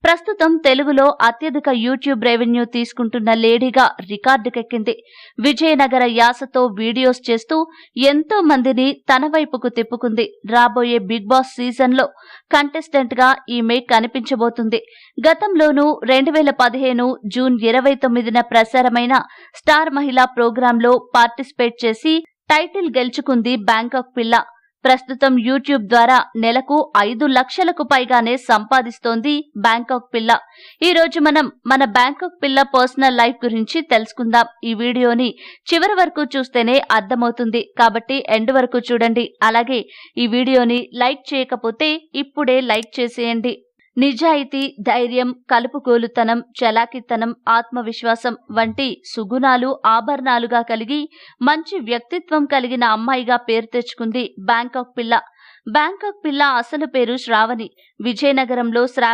ప్రస్తుతం తెలుగులో అత్యధిక యూట్యూబ్ రెవెన్యూ తీసుకుంటున్న లేడీగా రికార్డుకెక్కింది. విజయనగర యాసతో వీడియోస్ చేస్తూ ఎంతో మందిని తన వైపుకు తిప్పుకుంది. రాబోయే బిగ్ బాస్ సీజన్లో కంటెస్టెంట్ గా ఈమె కనిపించబోతుంది. గతంలోనూ 2015 జూన్ 29న ప్రసారమైన స్టార్ మహిళా ప్రోగ్రాంలో పార్టిసిపేట్ చేసి టైటిల్ గెలుచుకుంది బ్యాంకాక్ పిల్ల. ప్రస్తుతం యూట్యూబ్ ద్వారా నెలకు 5 లక్షలకు పైగానే సంపాదిస్తోంది బ్యాంకాక్ పిల్ల. ఈ రోజు మనం మన బ్యాంకాక్ పిల్ల పర్సనల్ లైఫ్ గురించి తెలుసుకుందాం. ఈ వీడియోని చివరి వరకు చూస్తేనే అర్థమవుతుంది కాబట్టి ఎండ్ వరకు చూడండి. అలాగే ఈ వీడియోని లైక్ చేయకపోతే ఇప్పుడే లైక్ చేసేయండి. నిజాయితీ, ధైర్యం, కలుపుగోలుతనం, చలాకితనం, ఆత్మవిశ్వాసం వంటి సుగుణాలు ఆభరణాలుగా కలిగి మంచి వ్యక్తిత్వం కలిగిన అమ్మాయిగా పేరు తెచ్చుకుంది బ్యాంకాక్ పిల్ల. బ్యాంకాక్ పిల్ల అసలు పేరు శ్రావణి. విజయనగరంలో